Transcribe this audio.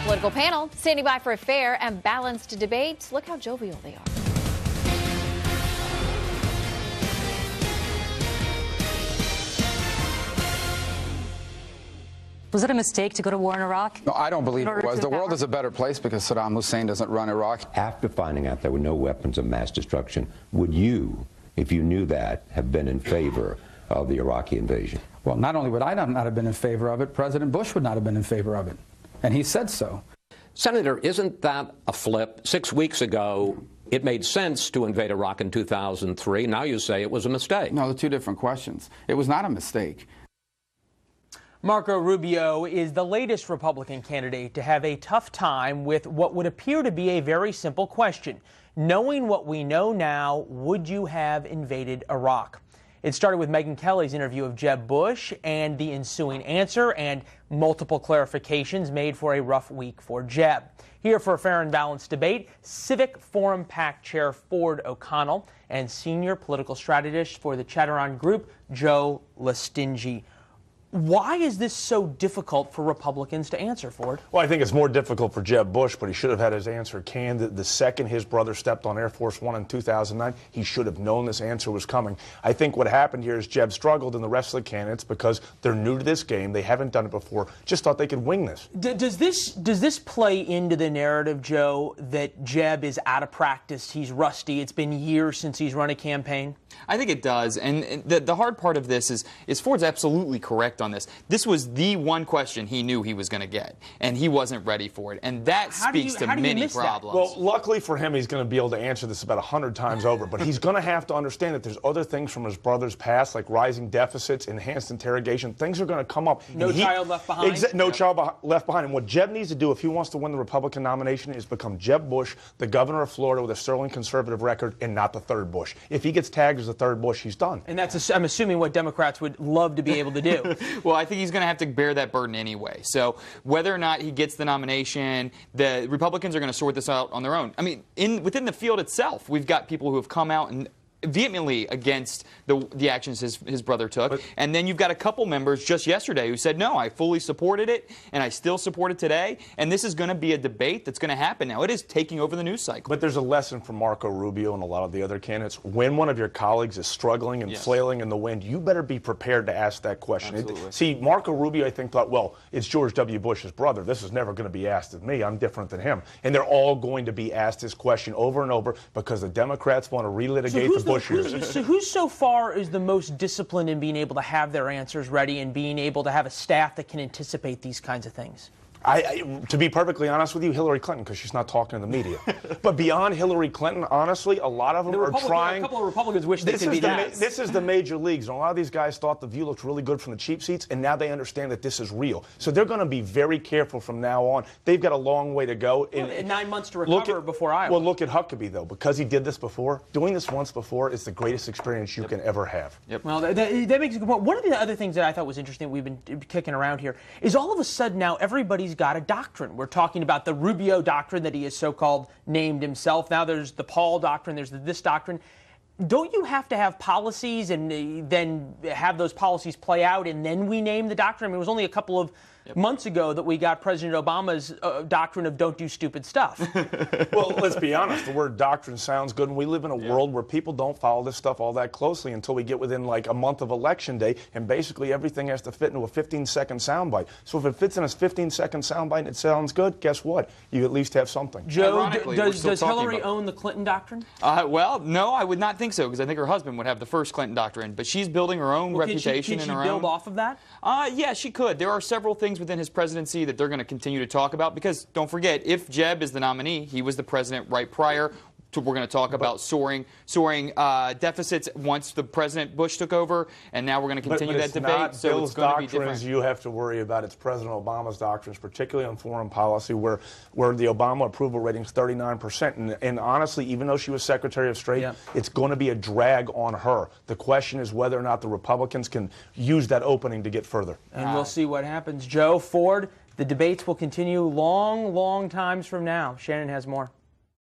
political panel standing by for a fair and balanced debate. Look how jovial they are. Was it a mistake to go to war in Iraq? No, I don't believe it was. The world is a better place because Saddam Hussein doesn't run Iraq. After finding out there were no weapons of mass destruction, would you, if you knew that, have been in favor of the Iraqi invasion? Well, not only would I not have been in favor of it, President Bush would not have been in favor of it. And he said so. Senator, isn't that a flip? 6 weeks ago, it made sense to invade Iraq in 2003. Now you say it was a mistake. No, they're two different questions. It was not a mistake. Marco Rubio is the latest Republican candidate to have a tough time with what would appear to be a very simple question. Knowing what we know now, would you have invaded Iraq? It started with Megyn Kelly's interview of Jeb Bush and the ensuing answer and multiple clarifications made for a rough week for Jeb. Here for a fair and balanced debate, Civic Forum PAC Chair Ford O'Connell and senior political strategist for the Chatteron Group, Joe Lestingi. Why is this so difficult for Republicans to answer, Ford? Well, I think it's more difficult for Jeb Bush, but he should have had his answer canned. The second his brother stepped on Air Force One in 2009, he should have known this answer was coming. I think what happened here is Jeb struggled and the rest of the candidates, because they're new to this game, they haven't done it before, just thought they could wing this. Does this play into the narrative, Joe, that Jeb is out of practice, he's rusty, it's been years since he's run a campaign? I think it does, and the hard part of this is Ford's absolutely correct on this. This was the one question he knew he was going to get, and he wasn't ready for it, and that speaks to many problems. Well, luckily for him, he's going to be able to answer this about 100 times over, but he's going to have to understand that there's other things from his brother's past, like rising deficits, enhanced interrogation. Things are going to come up. No child left behind. No child left behind. And what Jeb needs to do if he wants to win the Republican nomination is become Jeb Bush, the governor of Florida with a sterling conservative record, and not the third Bush. If he gets tagged as the third Bush, he's done. And that's, I'm assuming, what Democrats would love to be able to do. Well, I think he's going to have to bear that burden anyway. So whether or not he gets the nomination, the Republicans are going to sort this out on their own. I mean, within the field itself, we've got people who have come out and vehemently against the actions his brother took. And then you've got a couple members just yesterday who said, no, I fully supported it, and I still support it today. And this is going to be a debate that's going to happen now. It is taking over the news cycle. But there's a lesson from Marco Rubio and a lot of the other candidates. When one of your colleagues is struggling and flailing in the wind, you better be prepared to ask that question. See, Marco Rubio, I think, thought, well, it's George W. Bush's brother. This is never going to be asked of me. I'm different than him. And they're all going to be asked this question over and over because the Democrats want to relitigate the Bush years. So who so far is the most disciplined in being able to have their answers ready and being able to have a staff that can anticipate these kinds of things? To be perfectly honest with you, Hillary Clinton, because she's not talking to the media. But beyond Hillary Clinton, honestly, a lot of them are trying. A couple of Republicans wish they could be that. This is the major leagues, and a lot of these guys thought the view looked really good from the cheap seats, and now they understand that this is real. So they're going to be very careful from now on. They've got a long way to go. Well, 9 months to recover before Iowa. Well, look at Huckabee, though. Because he did this before, doing this once before is the greatest experience you can ever have. Well, that makes a good point. One of the other things that I thought was interesting, we've been kicking around here, is all of a sudden now everybody's got a doctrine. We're talking about the Rubio doctrine that he has so-called named himself. Now there's the Paul doctrine, there's this doctrine. Don't you have to have policies and then have those policies play out and then we name the doctrine? I mean, it was only a couple of months ago that we got President Obama's doctrine of don't do stupid stuff. Well, let's be honest. The word doctrine sounds good, and we live in a world where people don't follow this stuff all that closely until we get within like a month of Election Day, and basically everything has to fit into a 15-second soundbite. So if it fits in a 15-second soundbite and it sounds good, guess what? You at least have something. Joe, does Hillary own the Clinton doctrine? Well, no, I would not think so, because I think her husband would have the first Clinton doctrine, but she's building her own reputation can she and her build off of that? Yeah, she could. There are several things within his presidency that they're going to continue to talk about because, don't forget, if Jeb is the nominee, he was the president right prior. We're going to talk about soaring deficits once the President Bush took over, and now we're going to continue that debate. So Bill's doctrines you have to worry about. It's President Obama's doctrines, particularly on foreign policy, where the Obama approval rating is 39%. And honestly, even though she was Secretary of State, it's going to be a drag on her. The question is whether or not the Republicans can use that opening to get further. And we'll see what happens. Joe, Ford, the debates will continue long, long times from now. Shannon has more.